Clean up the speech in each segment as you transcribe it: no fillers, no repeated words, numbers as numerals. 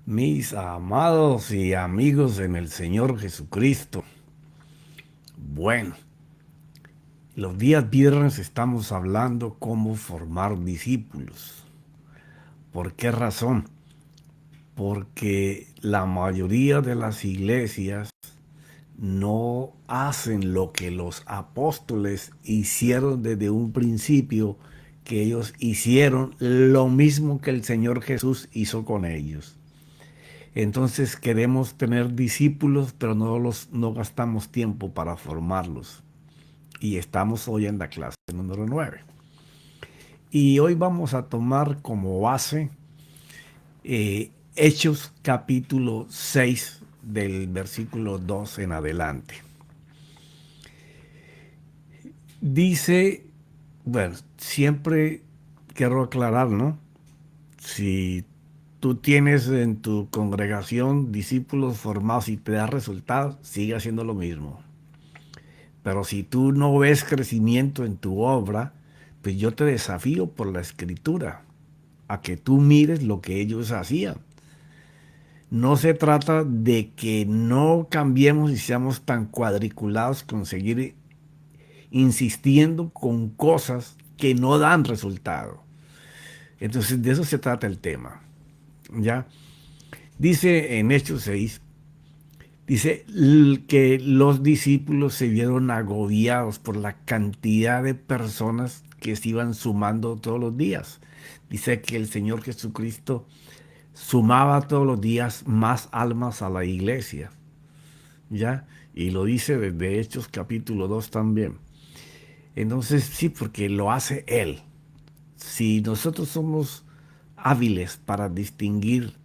Mis amados y amigos en el Señor Jesucristo. Bueno, los días viernes estamos hablando cómo formar discípulos. ¿Por qué razón? Porque la mayoría de las iglesias no hacen lo que los apóstoles hicieron desde un principio, que ellos hicieron lo mismo que el Señor Jesús hizo con ellos. Entonces queremos tener discípulos, pero no gastamos tiempo para formarlos. Y estamos hoy en la clase número 9. Y hoy vamos a tomar como base Hechos capítulo 6 del versículo 2 en adelante. Dice, bueno, siempre quiero aclarar, ¿no? Si tú tienes en tu congregación discípulos formados y te da resultados, sigue haciendo lo mismo. Pero si tú no ves crecimiento en tu obra, pues yo te desafío por la escritura a que tú mires lo que ellos hacían. No se trata de que no cambiemos y seamos tan cuadriculados con seguir insistiendo con cosas que no dan resultado. Entonces de eso se trata el tema. ¿Ya? Dice en Hechos 6, dice que los discípulos se vieron agobiados por la cantidad de personas que se iban sumando todos los días. Dice que el Señor Jesucristo sumaba todos los días más almas a la iglesia. ¿Ya? Y lo dice desde Hechos capítulo 2 también. Entonces sí, porque lo hace Él. Si nosotros somos hábiles para distinguir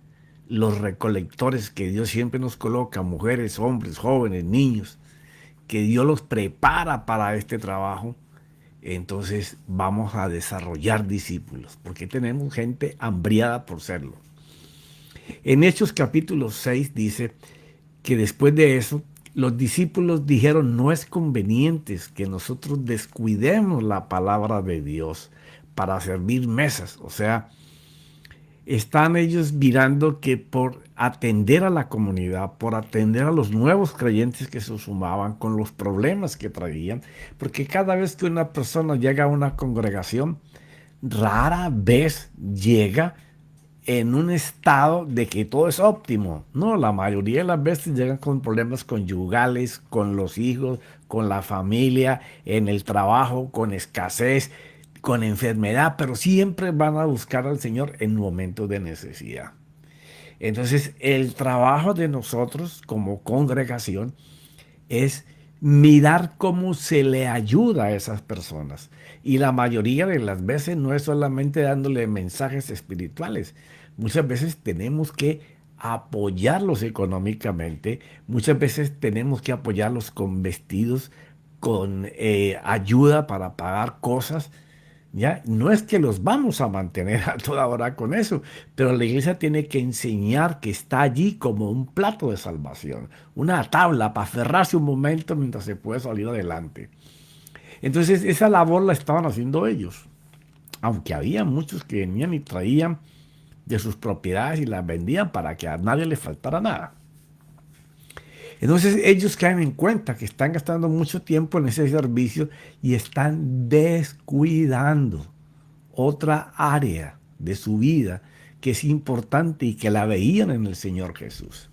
los recolectores que Dios siempre nos coloca, mujeres, hombres, jóvenes, niños, que Dios los prepara para este trabajo, entonces vamos a desarrollar discípulos, porque tenemos gente hambriada por serlo. En Hechos capítulo 6 dice que después de eso, los discípulos dijeron, no es conveniente que nosotros descuidemos la palabra de Dios para servir mesas. O sea, están ellos mirando que por atender a la comunidad, por atender a los nuevos creyentes que se sumaban con los problemas que traían, porque cada vez que una persona llega a una congregación, rara vez llega en un estado de que todo es óptimo. No, la mayoría de las veces llegan con problemas conyugales, con los hijos, con la familia, en el trabajo, con escasez, con enfermedad, pero siempre van a buscar al Señor en momentos de necesidad. Entonces, el trabajo de nosotros como congregación es mirar cómo se le ayuda a esas personas. Y la mayoría de las veces no es solamente dándole mensajes espirituales. Muchas veces tenemos que apoyarlos económicamente. Muchas veces tenemos que apoyarlos con vestidos, con ayuda para pagar cosas. ¿Ya? No es que los vamos a mantener a toda hora con eso, pero la iglesia tiene que enseñar que está allí como un plato de salvación, una tabla para aferrarse un momento mientras se puede salir adelante. Entonces esa labor la estaban haciendo ellos, aunque había muchos que venían y traían de sus propiedades y las vendían para que a nadie le faltara nada. Entonces ellos caen en cuenta que están gastando mucho tiempo en ese servicio y están descuidando otra área de su vida que es importante y que la veían en el Señor Jesús.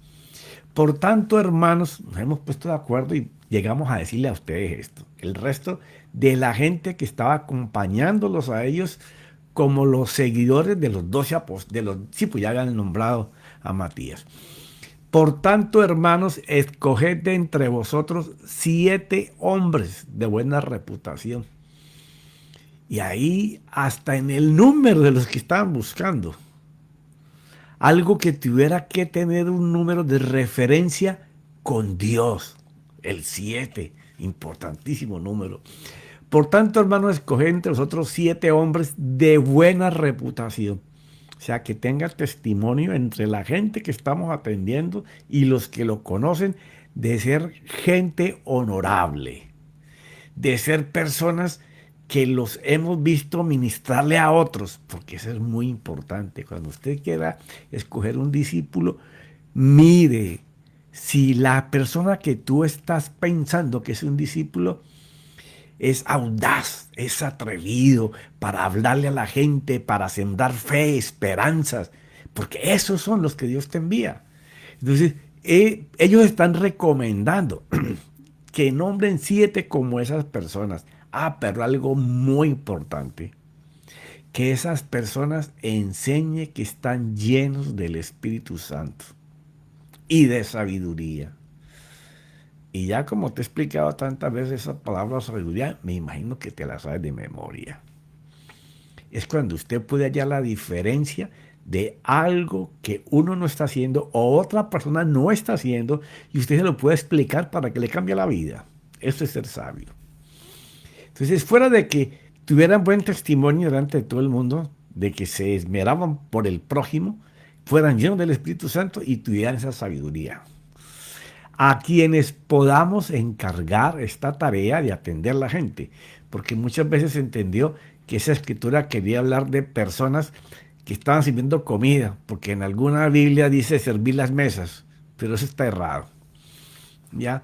Por tanto, hermanos, nos hemos puesto de acuerdo y llegamos a decirle a ustedes esto. El resto de la gente que estaba acompañándolos a ellos como los seguidores de los 12 apóstoles, sí, pues ya habían nombrado a Matías. Por tanto, hermanos, escoged de entre vosotros 7 hombres de buena reputación. Y ahí, hasta en el número de los que estaban buscando, algo que tuviera que tener un número de referencia con Dios. El 7, importantísimo número. Por tanto, hermanos, escoged entre vosotros 7 hombres de buena reputación. O sea, que tenga testimonio entre la gente que estamos atendiendo y los que lo conocen de ser gente honorable, de ser personas que los hemos visto ministrarle a otros, porque eso es muy importante. Cuando usted quiera escoger un discípulo, mire si la persona que tú estás pensando que es un discípulo es audaz, es atrevido para hablarle a la gente, para sembrar fe, esperanzas, porque esos son los que Dios te envía. Entonces, ellos están recomendando que nombren 7 como esas personas. Ah, pero algo muy importante, que esas personas enseñen que están llenos del Espíritu Santo y de sabiduría. Y ya como te he explicado tantas veces esa palabra sabiduría, me imagino que te la sabes de memoria. Es cuando usted puede hallar la diferencia de algo que uno no está haciendo o otra persona no está haciendo y usted se lo puede explicar para que le cambie la vida. Eso es ser sabio. Entonces, fuera de que tuvieran buen testimonio delante de todo el mundo, de que se esmeraban por el prójimo, fueran llenos del Espíritu Santo y tuvieran esa sabiduría. A quienes podamos encargar esta tarea de atender a la gente, porque muchas veces se entendió que esa escritura quería hablar de personas que estaban sirviendo comida, porque en alguna Biblia dice servir las mesas, pero eso está errado. ¿Ya?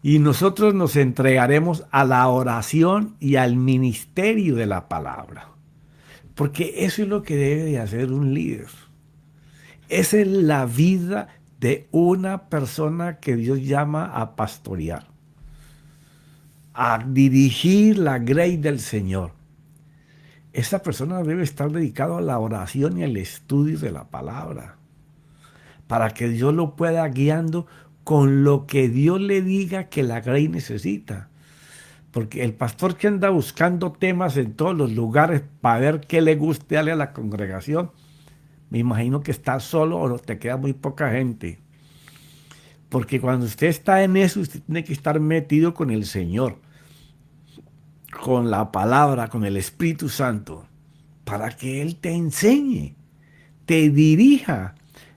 Y nosotros nos entregaremos a la oración y al ministerio de la palabra, porque eso es lo que debe de hacer un líder. Esa es la vida de una persona que Dios llama a pastorear, a dirigir la grey del Señor. Esa persona debe estar dedicada a la oración y al estudio de la palabra, para que Dios lo pueda guiando con lo que Dios le diga que la grey necesita. Porque el pastor que anda buscando temas en todos los lugares para ver qué le guste darle a la congregación, me imagino que está solo o te queda muy poca gente. Porque cuando usted está en eso, usted tiene que estar metido con el Señor, con la palabra, con el Espíritu Santo, para que Él te enseñe, te dirija.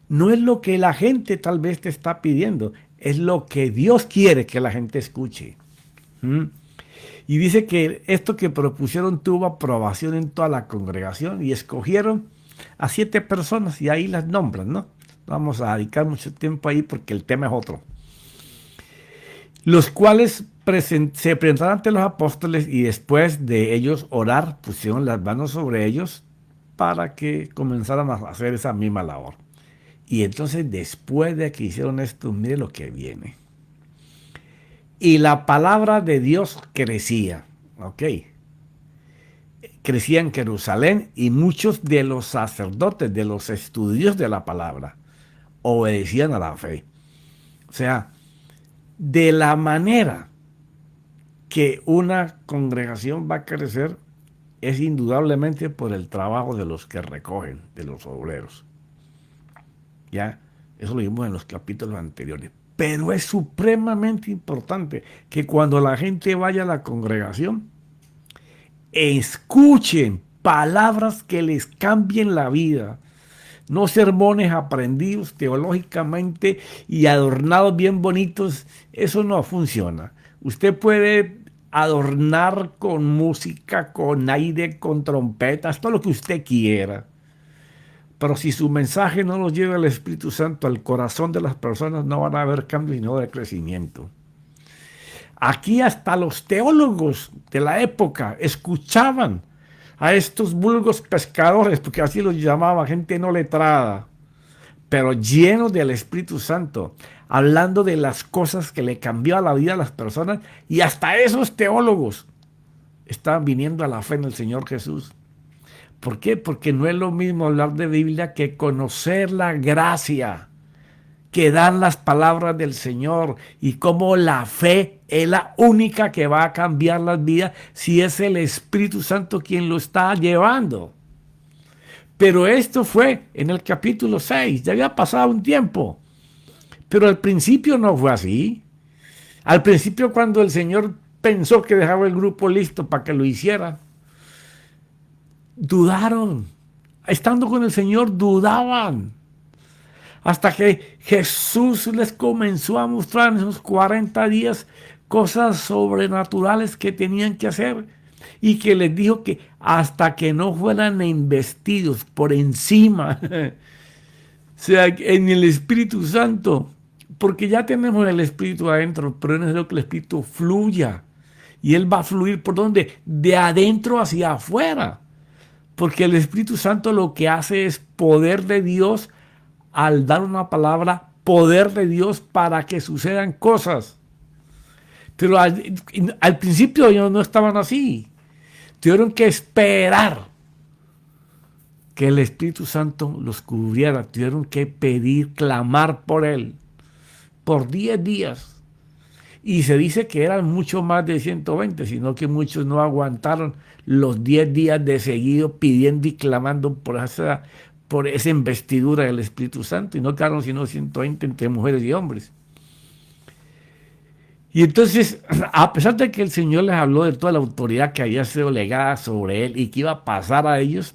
No es lo que la gente tal vez te está pidiendo, es lo que Dios quiere que la gente escuche. Y dice que esto que propusieron tuvo aprobación en toda la congregación y escogieron a 7 personas y ahí las nombran, ¿no? Vamos a dedicar mucho tiempo ahí porque el tema es otro. Los cuales se presentaron ante los apóstoles y después de ellos orar, pusieron las manos sobre ellos para que comenzaran a hacer esa misma labor. Y entonces después de que hicieron esto, mire lo que viene. Y la palabra de Dios crecía, ¿ok? Crecía en Jerusalén y muchos de los sacerdotes, de los estudios de la palabra, obedecían a la fe. O sea, de la manera que una congregación va a crecer es indudablemente por el trabajo de los que recogen, de los obreros. Ya, eso lo vimos en los capítulos anteriores. Pero es supremamente importante que cuando la gente vaya a la congregación, escuchen palabras que les cambien la vida. No sermones aprendidos teológicamente y adornados bien bonitos, eso no funciona. Usted puede adornar con música, con aire, con trompetas, todo lo que usted quiera. Pero si su mensaje no lo lleva el Espíritu Santo al corazón de las personas, no van a haber cambios sino de crecimiento. Aquí hasta los teólogos de la época escuchaban a estos vulgos pescadores, porque así los llamaba, gente no letrada, pero llenos del Espíritu Santo, hablando de las cosas que le cambió la vida a las personas, y hasta esos teólogos estaban viniendo a la fe en el Señor Jesús. ¿Por qué? Porque no es lo mismo hablar de Biblia que conocer la gracia que dan las palabras del Señor y cómo la fe es la única que va a cambiar las vidas si es el Espíritu Santo quien lo está llevando. Pero esto fue en el capítulo 6, ya había pasado un tiempo. Pero al principio no fue así. Al principio cuando el Señor pensó que dejaba el grupo listo para que lo hiciera, dudaron. Estando con el Señor dudaban. Hasta que Jesús les comenzó a mostrar en esos 40 días cosas sobrenaturales que tenían que hacer. y que les dijo que hasta que no fueran investidos por encima, o sea, en el Espíritu Santo, porque ya tenemos el Espíritu adentro, pero es necesario que el Espíritu fluya. Y Él va a fluir por donde? De adentro hacia afuera. Porque el Espíritu Santo lo que hace es poder de Dios al dar una palabra, poder de Dios para que sucedan cosas. Pero al principio ellos no estaban así. Tuvieron que esperar que el Espíritu Santo los cubriera. Tuvieron que pedir, clamar por Él. Por 10 días. Y se dice que eran mucho más de 120, sino que muchos no aguantaron los 10 días de seguido pidiendo y clamando por esa investidura del Espíritu Santo. Y no quedaron sino 120 entre mujeres y hombres. Y entonces, a pesar de que el Señor les habló de toda la autoridad que había sido legada sobre Él y que iba a pasar a ellos,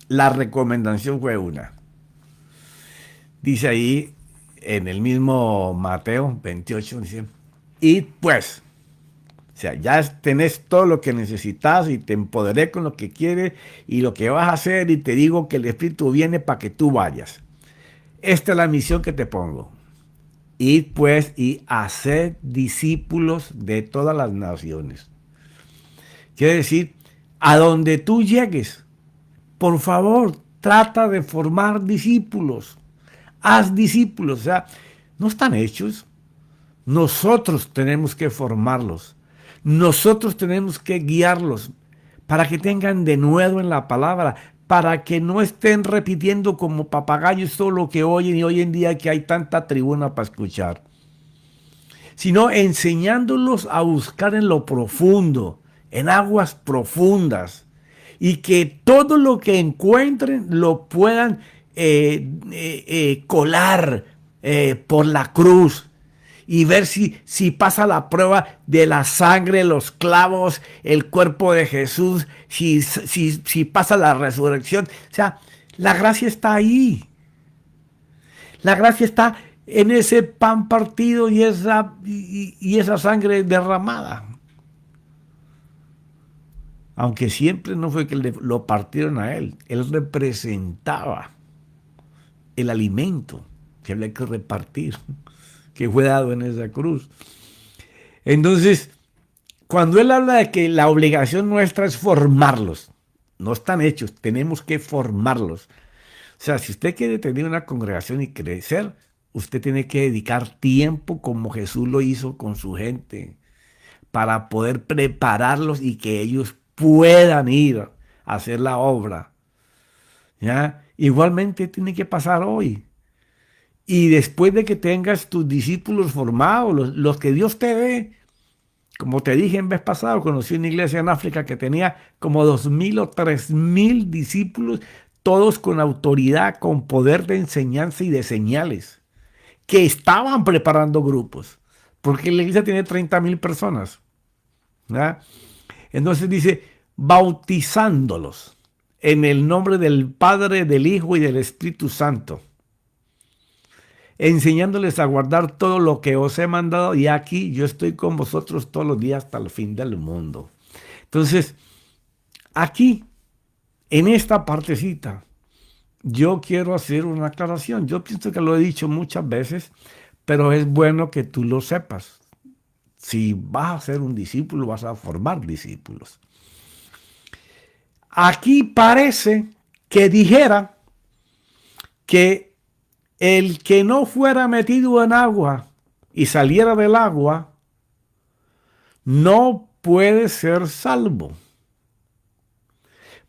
la recomendación fue una. Dice ahí, en el mismo Mateo 28, dice, id pues, o sea, ya tenés todo lo que necesitas y te empoderé con lo que quieres y lo que vas a hacer y te digo que el Espíritu viene para que tú vayas. Esta es la misión que te pongo. Id pues y haced discípulos de todas las naciones. Quiere decir, a donde tú llegues, por favor, trata de formar discípulos. Haz discípulos, o sea, no están hechos. Nosotros tenemos que formarlos. Nosotros tenemos que guiarlos para que tengan de nuevo en la palabra, para que no estén repitiendo como papagayos todo lo que oyen y hoy en día que hay tanta tribuna para escuchar, sino enseñándolos a buscar en lo profundo, en aguas profundas, y que todo lo que encuentren lo puedan colar por la cruz y ver si pasa la prueba de la sangre, los clavos, el cuerpo de Jesús, si pasa la resurrección. O sea, la gracia está ahí. La gracia está en ese pan partido y esa sangre derramada. Aunque siempre no fue que lo partieron a él. Él representaba el alimento que había que repartir, que fue dado en esa cruz. Entonces, cuando él habla de que la obligación nuestra es formarlos, no están hechos, tenemos que formarlos. O sea, si usted quiere tener una congregación y crecer, usted tiene que dedicar tiempo como Jesús lo hizo con su gente, para poder prepararlos y que ellos puedan ir a hacer la obra. ¿Ya? Igualmente tiene que pasar hoy. Y después de que tengas tus discípulos formados, los que Dios te dé, como te dije en vez pasado, conocí una iglesia en África que tenía como 2,000 o 3,000 discípulos, todos con autoridad, con poder de enseñanza y de señales, que estaban preparando grupos, porque la iglesia tiene 30,000 personas. ¿Ya? Entonces dice, bautizándolos en el nombre del Padre, del Hijo y del Espíritu Santo, enseñándoles a guardar todo lo que os he mandado, y aquí yo estoy con vosotros todos los días hasta el fin del mundo. Entonces, aquí, en esta partecita, yo quiero hacer una aclaración. Yo pienso que lo he dicho muchas veces, pero es bueno que tú lo sepas. Si vas a ser un discípulo, vas a formar discípulos. Aquí parece que dijera que el que no fuera metido en agua y saliera del agua, no puede ser salvo.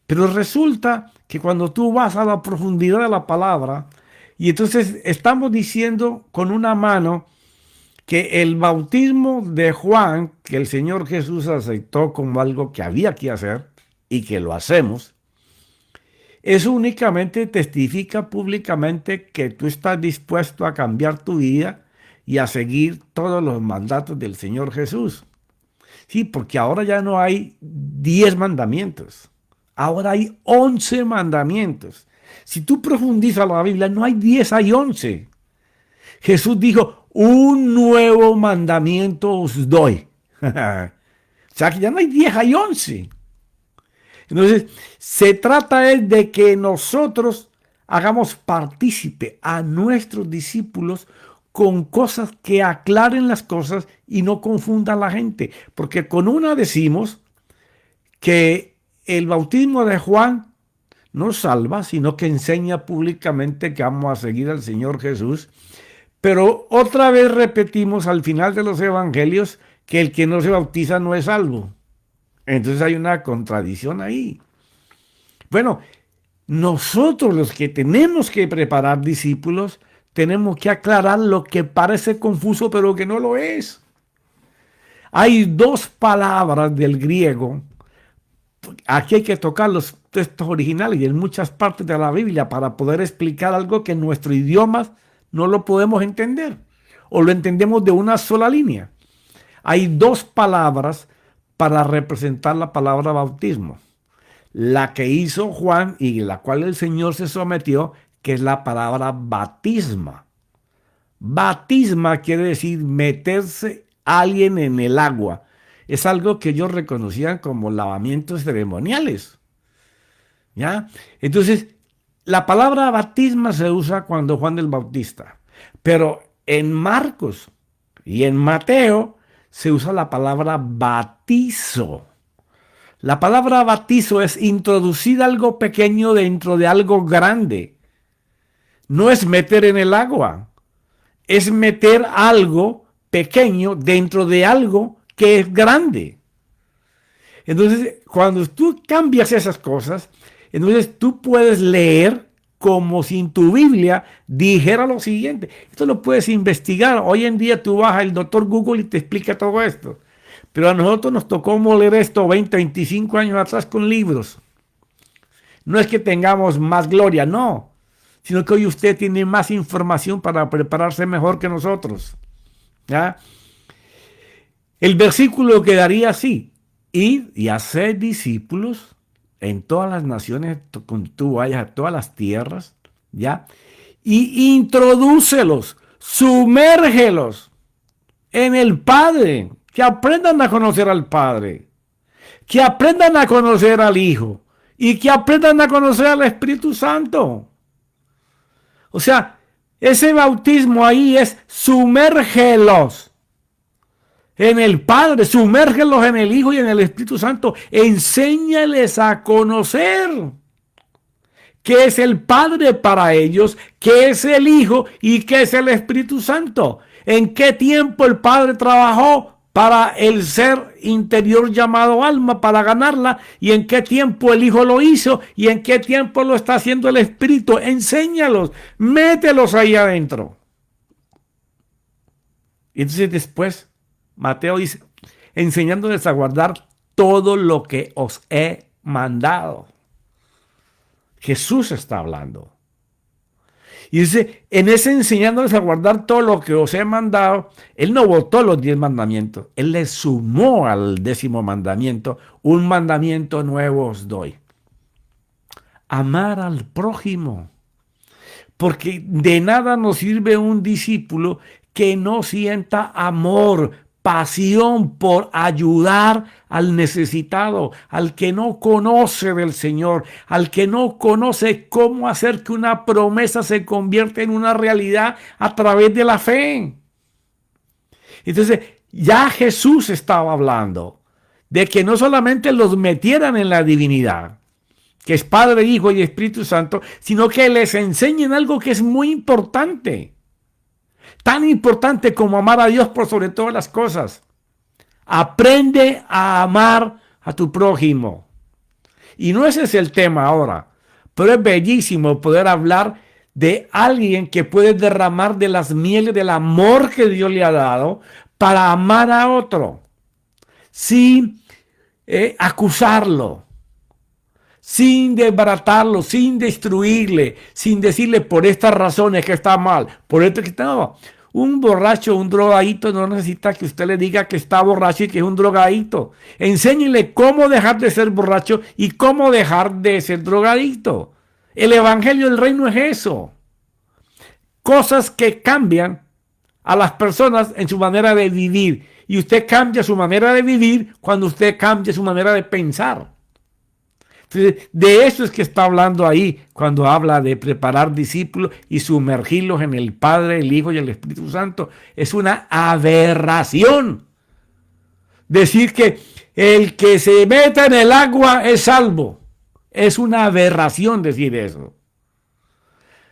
Pero resulta que cuando tú vas a la profundidad de la palabra, y entonces estamos diciendo con una mano que el bautismo de Juan, que el Señor Jesús aceptó como algo que había que hacer y que lo hacemos, eso únicamente testifica públicamente que tú estás dispuesto a cambiar tu vida y a seguir todos los mandatos del Señor Jesús. Sí, porque ahora ya no hay 10 mandamientos, ahora hay 11 mandamientos. Si tú profundizas la Biblia, no hay 10, hay 11. Jesús dijo, un nuevo mandamiento os doy. O sea que ya no hay 10, hay 11. Entonces, se trata es de que nosotros hagamos partícipe a nuestros discípulos con cosas que aclaren las cosas y no confundan a la gente. Porque con una decimos que el bautismo de Juan no salva, sino que enseña públicamente que vamos a seguir al Señor Jesús. Pero otra vez repetimos al final de los evangelios que el que no se bautiza no es salvo. Entonces hay una contradicción ahí. Bueno, nosotros los que tenemos que preparar discípulos, tenemos que aclarar lo que parece confuso pero que no lo es. Hay dos palabras del griego. Aquí hay que tocar los textos originales y en muchas partes de la Biblia para poder explicar algo que en nuestro idioma no lo podemos entender o lo entendemos de una sola línea. Hay dos palabras para representar la palabra bautismo. La que hizo Juan y la cual el Señor se sometió, que es la palabra batisma. Batisma quiere decir meterse alguien en el agua. Es algo que ellos reconocían como lavamientos ceremoniales. ¿Ya? Entonces, la palabra batisma se usa cuando Juan el Bautista, pero en Marcos y en Mateo se usa la palabra batizo. La palabra batizo es introducir algo pequeño dentro de algo grande. No es meter en el agua, es meter algo pequeño dentro de algo que es grande. Entonces, cuando tú cambias esas cosas, entonces tú puedes leer como si en tu Biblia dijera lo siguiente. Esto lo puedes investigar. Hoy en día tú vas al doctor Google y te explica todo esto. Pero a nosotros nos tocó leer esto 20, 25 años atrás con libros. No es que tengamos más gloria, no. Sino que hoy usted tiene más información para prepararse mejor que nosotros. ¿Ya? El versículo quedaría así. Id y haced discípulos en todas las naciones, cuando tú vayas a todas las tierras, ¿ya? Y introdúcelos, sumérgelos en el Padre, que aprendan a conocer al Padre, que aprendan a conocer al Hijo y que aprendan a conocer al Espíritu Santo. O sea, ese bautismo ahí es sumérgelos en el Padre, sumérgelos en el Hijo y en el Espíritu Santo. Enséñales a conocer qué es el Padre para ellos, qué es el Hijo y qué es el Espíritu Santo. En qué tiempo el Padre trabajó para el ser interior llamado alma, para ganarla, y en qué tiempo el Hijo lo hizo y en qué tiempo lo está haciendo el Espíritu. Enséñalos, mételos ahí adentro. Y entonces después Mateo dice, enseñándoles a guardar todo lo que os he mandado. Jesús está hablando. Y dice, en ese enseñándoles a guardar todo lo que os he mandado, Él no votó los 10 mandamientos. Él le sumó al 10º mandamiento, un mandamiento nuevo os doy. Amar al prójimo. Porque de nada nos sirve un discípulo que no sienta amor, pasión por ayudar al necesitado, al que no conoce del Señor, al que no conoce cómo hacer que una promesa se convierta en una realidad a través de la fe. Entonces, ya Jesús estaba hablando de que no solamente los metieran en la divinidad, que es Padre, Hijo y Espíritu Santo, sino que les enseñen algo que es muy importante. Tan importante como amar a Dios por sobre todas las cosas. Aprende a amar a tu prójimo. Y no ese es el tema ahora, pero es bellísimo poder hablar de alguien que puede derramar de las mieles del amor que Dios le ha dado para amar a otro, sin acusarlo, sin desbaratarlo, sin destruirle, sin decirle por estas razones que está mal, por esto que está mal. Un borracho, un drogadito no necesita que usted le diga que está borracho y que es un drogadito. Enséñele cómo dejar de ser borracho y cómo dejar de ser drogadito. El evangelio del reino es eso. Cosas que cambian a las personas en su manera de vivir Y usted cambia su manera de vivir cuando usted cambia su manera de pensar. Entonces, de eso es que está hablando ahí cuando habla de preparar discípulos y sumergirlos en el Padre, el Hijo y el Espíritu Santo. Es una aberración decir que el que se meta en el agua es salvo. Es una aberración decir eso.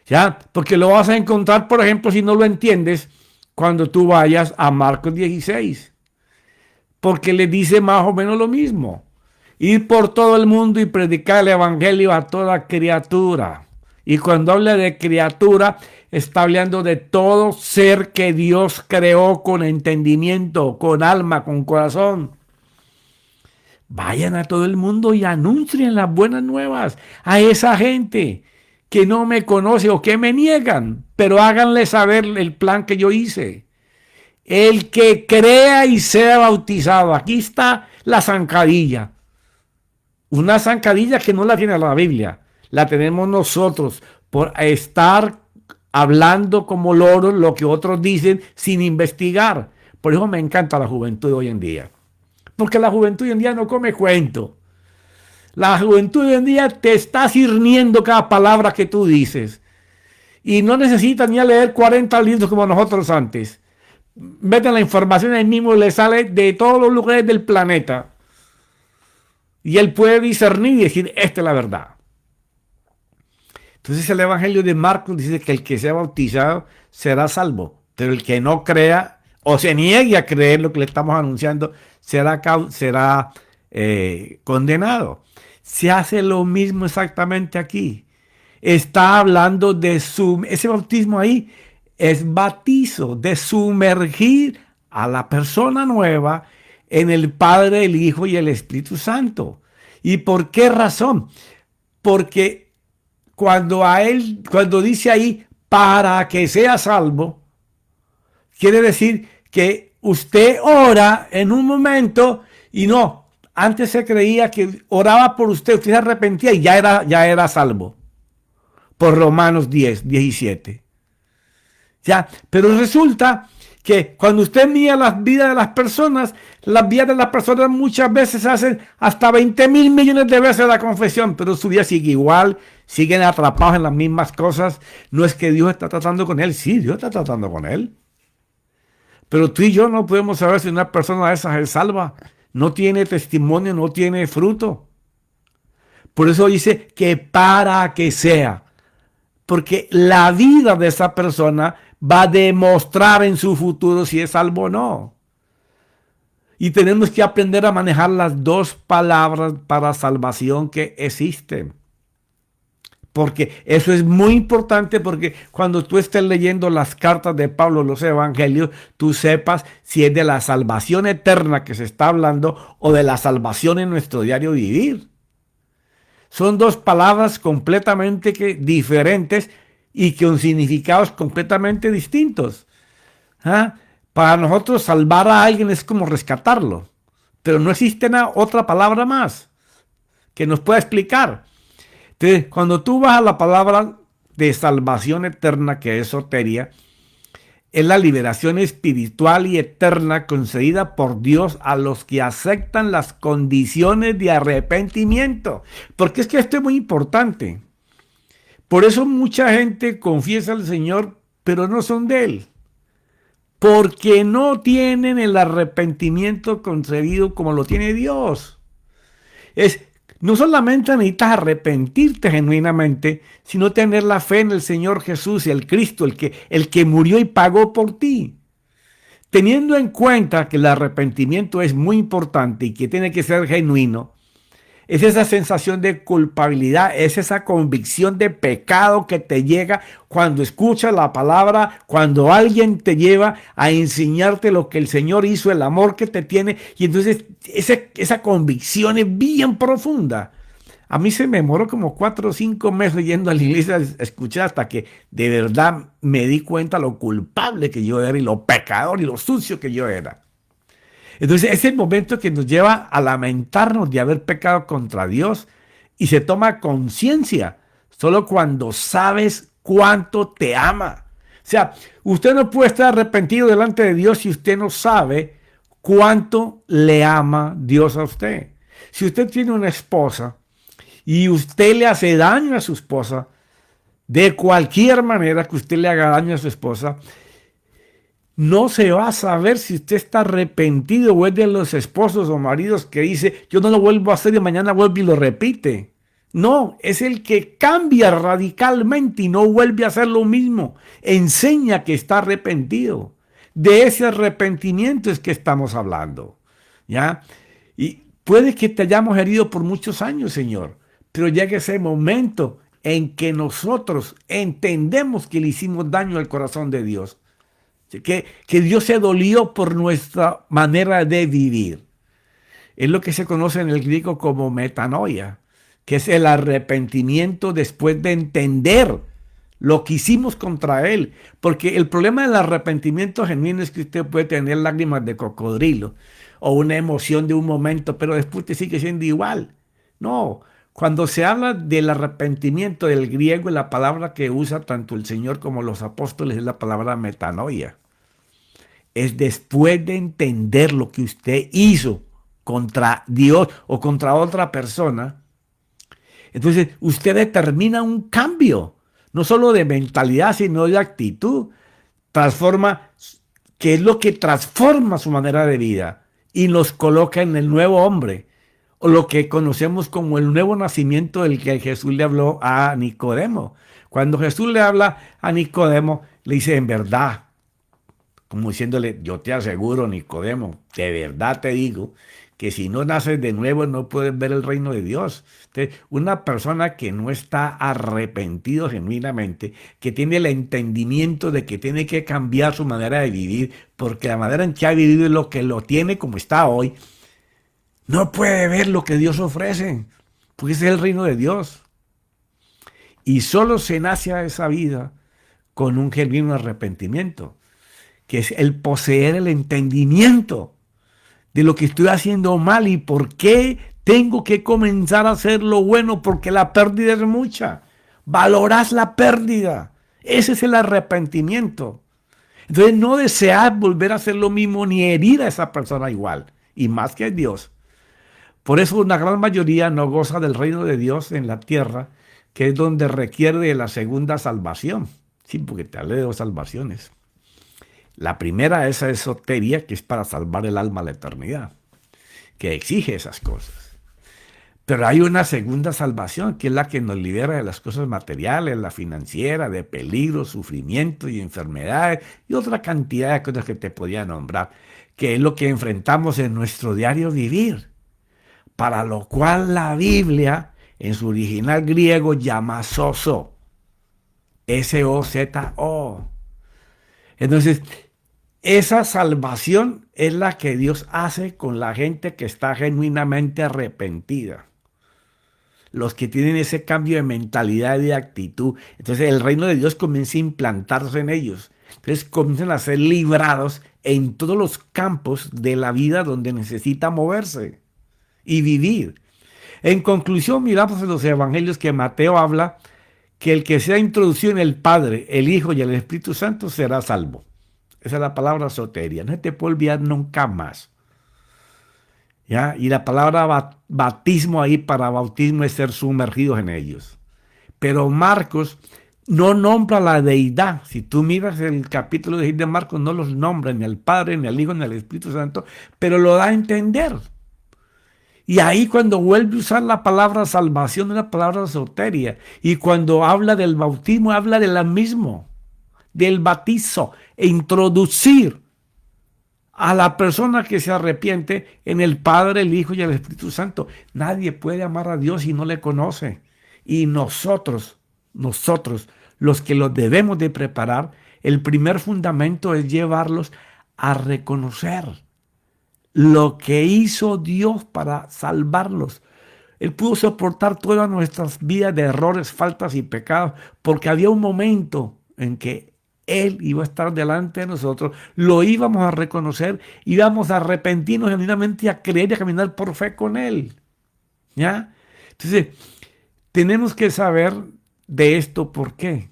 ¿Ya? Porque lo vas a encontrar, por ejemplo, si no lo entiendes, cuando tú vayas a Marcos 16. Porque le dice más o menos lo mismo. Ir por todo el mundo y predicar el evangelio a toda criatura. Y cuando habla de criatura, está hablando de todo ser que Dios creó con entendimiento, con alma, con corazón. Vayan a todo el mundo y anuncien las buenas nuevas a esa gente que no me conoce o que me niegan, pero háganle saber el plan que yo hice. El que crea y sea bautizado. Aquí está la zancadilla. Una zancadilla que no la tiene la Biblia, la tenemos nosotros por estar hablando como loros lo que otros dicen sin investigar. Por eso me encanta la juventud de hoy en día. Porque la juventud hoy en día no come cuento. La juventud hoy en día te está cirniendo cada palabra que tú dices. Y no necesita ni a leer 40 libros como nosotros antes. Meten la información ahí mismo y le sale de todos los lugares del planeta. Y él puede discernir y decir, esta es la verdad. Entonces el Evangelio de Marcos dice que el que sea bautizado será salvo. Pero el que no crea o se niegue a creer lo que le estamos anunciando será condenado. Se hace lo mismo exactamente aquí. Está hablando de ese bautismo ahí es bautizo, de sumergir a la persona nueva en el Padre, el Hijo y el Espíritu Santo. ¿Y por qué razón? Porque cuando dice ahí para que sea salvo, quiere decir que usted ora en un momento y no, antes se creía que oraba por usted se arrepentía y ya era salvo. Por Romanos 10:17. Ya, pero resulta que cuando usted mira las vidas de las personas muchas veces hacen hasta 20,000 millones de veces la confesión, pero su vida sigue igual, siguen atrapados en las mismas cosas. No es que Dios está tratando con él, sí, Dios está tratando con él. Pero tú y yo no podemos saber si una persona de esas es salva. No tiene testimonio, no tiene fruto. Por eso dice que para que sea. Porque la vida de esa persona va a demostrar en su futuro si es salvo o no. Y tenemos que aprender a manejar las dos palabras para salvación que existen. Porque eso es muy importante, porque cuando tú estés leyendo las cartas de Pablo, los evangelios, tú sepas si es de la salvación eterna que se está hablando o de la salvación en nuestro diario vivir. Son dos palabras completamente diferentes y con significados completamente distintos. Para nosotros salvar a alguien es como rescatarlo, pero no existe otra palabra más que nos pueda explicar. Entonces, cuando tú vas a la palabra de salvación eterna, que es soteria, es la liberación espiritual y eterna concedida por Dios a los que aceptan las condiciones de arrepentimiento. Porque es que esto es muy importante. Por eso mucha gente confiesa al Señor, pero no son de Él. Porque no tienen el arrepentimiento concebido como lo tiene Dios. No solamente necesitas arrepentirte genuinamente, sino tener la fe en el Señor Jesús y el Cristo, el que murió y pagó por ti. Teniendo en cuenta que el arrepentimiento es muy importante y que tiene que ser genuino, es esa sensación de culpabilidad, es esa convicción de pecado que te llega cuando escuchas la palabra, cuando alguien te lleva a enseñarte lo que el Señor hizo, el amor que te tiene, y entonces esa convicción es bien profunda. A mí se me demoró como 4 o 5 meses yendo a la iglesia a escuchar hasta que de verdad me di cuenta lo culpable que yo era y lo pecador y lo sucio que yo era. Entonces es el momento que nos lleva a lamentarnos de haber pecado contra Dios y se toma conciencia solo cuando sabes cuánto te ama. O sea, usted no puede estar arrepentido delante de Dios si usted no sabe cuánto le ama Dios a usted. Si usted tiene una esposa y usted le hace daño a su esposa, de cualquier manera que usted le haga daño a su esposa, no se va a saber si usted está arrepentido o es de los esposos o maridos que dice, yo no lo vuelvo a hacer y mañana vuelve y lo repite. No, es el que cambia radicalmente y no vuelve a hacer lo mismo. Enseña que está arrepentido. De ese arrepentimiento es que estamos hablando. ¿Ya? Y puede que te hayamos herido por muchos años, Señor, pero llega ese momento en que nosotros entendemos que le hicimos daño al corazón de Dios. Que Dios se dolió por nuestra manera de vivir. Es lo que se conoce en el griego como metanoia, que es el arrepentimiento después de entender lo que hicimos contra Él. Porque el problema del arrepentimiento genuino es que usted puede tener lágrimas de cocodrilo o una emoción de un momento, pero después te sigue siendo igual. No, cuando se habla del arrepentimiento del griego, la palabra que usa tanto el Señor como los apóstoles es la palabra metanoia. Es después de entender lo que usted hizo contra Dios o contra otra persona, entonces usted determina un cambio, no solo de mentalidad, sino de actitud. Transforma, que es lo que transforma su manera de vida y nos coloca en el nuevo hombre, o lo que conocemos como el nuevo nacimiento del que Jesús le habló a Nicodemo. Cuando Jesús le habla a Nicodemo, le dice, en verdad, como diciéndole, yo te aseguro, Nicodemo, de verdad te digo, que si no naces de nuevo no puedes ver el reino de Dios. Entonces, una persona que no está arrepentido genuinamente, que tiene el entendimiento de que tiene que cambiar su manera de vivir, porque la manera en que ha vivido es lo que lo tiene como está hoy, no puede ver lo que Dios ofrece, porque ese es el reino de Dios. Y solo se nace a esa vida con un genuino arrepentimiento, que es el poseer el entendimiento de lo que estoy haciendo mal y por qué tengo que comenzar a hacer lo bueno, porque la pérdida es mucha. Valorás la pérdida. Ese es el arrepentimiento. Entonces no deseas volver a hacer lo mismo ni herir a esa persona igual, y más que a Dios. Por eso una gran mayoría no goza del reino de Dios en la tierra, que es donde requiere de la segunda salvación. Sí, porque te hablé de dos salvaciones. La primera es esa sotería, que es para salvar el alma a la eternidad, que exige esas cosas. Pero hay una segunda salvación, que es la que nos libera de las cosas materiales, la financiera, de peligro, sufrimiento y enfermedades, y otra cantidad de cosas que te podía nombrar, que es lo que enfrentamos en nuestro diario vivir, para lo cual la Biblia, en su original griego, llama sozo, S-O-Z-O. Entonces, esa salvación es la que Dios hace con la gente que está genuinamente arrepentida. Los que tienen ese cambio de mentalidad y de actitud. Entonces el reino de Dios comienza a implantarse en ellos. Entonces comienzan a ser librados en todos los campos de la vida donde necesita moverse y vivir. En conclusión, miramos en los evangelios que Mateo habla que el que sea introducido en el Padre, el Hijo y el Espíritu Santo será salvo. Esa es la palabra soteria. No se te puede olvidar nunca más. ¿Ya? Y la palabra bautismo ahí para bautismo es ser sumergidos en ellos. Pero Marcos no nombra la deidad. Si tú miras el capítulo de Marcos, no los nombra ni el Padre, ni el Hijo, ni el Espíritu Santo, pero lo da a entender. Y ahí cuando vuelve a usar la palabra salvación, es la palabra soteria. Y cuando habla del bautismo, habla de la misma, del bautizo, e introducir a la persona que se arrepiente en el Padre, el Hijo y el Espíritu Santo. Nadie puede amar a Dios si no le conoce. Y nosotros, los que los debemos de preparar, el primer fundamento es llevarlos a reconocer lo que hizo Dios para salvarlos. Él pudo soportar todas nuestras vidas de errores, faltas y pecados, porque había un momento en que Él iba a estar delante de nosotros, lo íbamos a reconocer, íbamos a arrepentirnos genuinamente y a creer y a caminar por fe con Él. ¿Ya? Entonces, tenemos que saber de esto. ¿Por qué?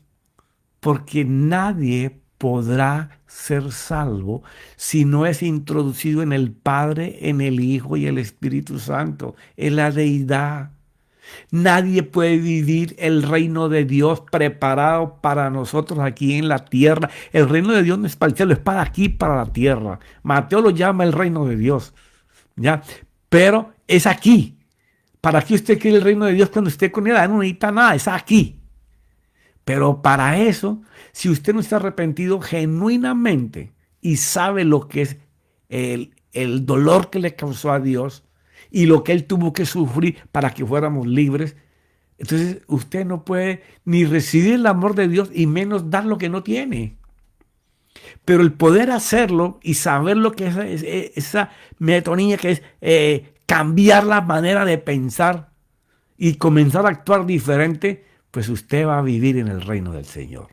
Porque nadie podrá ser salvo si no es introducido en el Padre, en el Hijo y el Espíritu Santo, en la deidad. Nadie puede vivir el reino de Dios preparado para nosotros aquí en la tierra. El reino de Dios no es para el cielo, es para aquí, para la tierra. Mateo lo llama el reino de Dios, ¿ya? Pero es aquí. ¿Para qué usted quiere el reino de Dios cuando esté con él? No necesita nada, es aquí. Pero para eso, si usted no está arrepentido genuinamente y sabe lo que es el dolor que le causó a Dios y lo que él tuvo que sufrir para que fuéramos libres, entonces usted no puede ni recibir el amor de Dios y menos dar lo que no tiene. Pero el poder hacerlo y saber lo que es esa metonímia, que es cambiar la manera de pensar y comenzar a actuar diferente, pues usted va a vivir en el reino del Señor.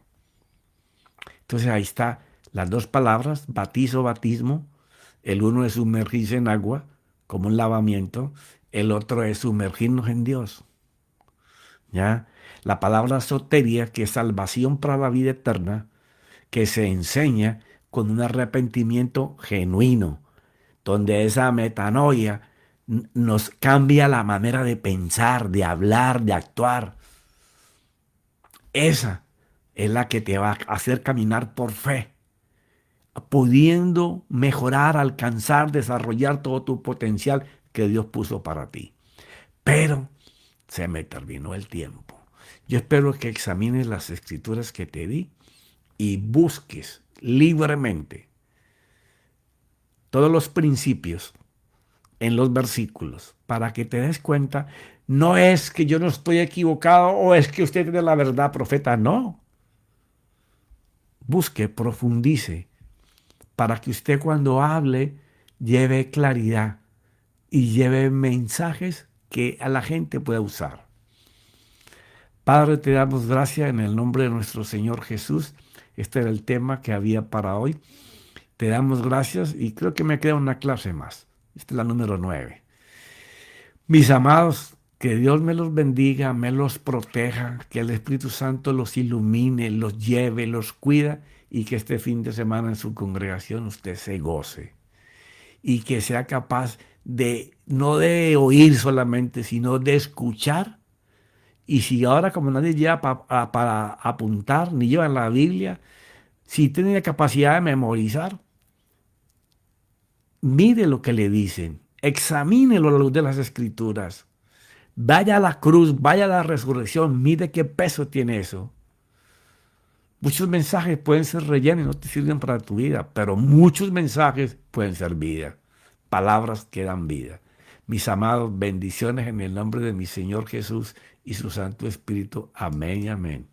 Entonces ahí está las dos palabras, bautizo, bautismo. El uno es sumergirse en agua, como un lavamiento. El otro es sumergirnos en Dios. ¿Ya? La palabra soteria, que es salvación para la vida eterna, que se enseña con un arrepentimiento genuino, donde esa metanoia nos cambia la manera de pensar, de hablar, de actuar. Esa es la que te va a hacer caminar por fe, pudiendo mejorar, alcanzar, desarrollar todo tu potencial que Dios puso para ti. Pero se me terminó el tiempo. Yo espero que examines las escrituras que te di y busques libremente todos los principios en los versículos para que te des cuenta. No es que yo no estoy equivocado o es que usted tiene la verdad, profeta. No. Busque, profundice, para que usted cuando hable lleve claridad y lleve mensajes que a la gente pueda usar. Padre, te damos gracias en el nombre de nuestro Señor Jesús. Este era el tema que había para hoy. Te damos gracias y creo que me queda una clase más. Esta es la número 9. Mis amados, que Dios me los bendiga, me los proteja, que el Espíritu Santo los ilumine, los lleve, los cuida y que este fin de semana en su congregación usted se goce y que sea capaz de, no de oír solamente, sino de escuchar. Y si ahora como nadie lleva para apuntar, ni lleva la Biblia, si tiene la capacidad de memorizar, mire lo que le dicen, examínelo a la luz de las Escrituras. Vaya a la cruz, vaya a la resurrección, mire qué peso tiene eso. Muchos mensajes pueden ser rellenos y no te sirven para tu vida, pero muchos mensajes pueden ser vida, palabras que dan vida. Mis amados, bendiciones en el nombre de mi Señor Jesús y su Santo Espíritu. Amén y amén.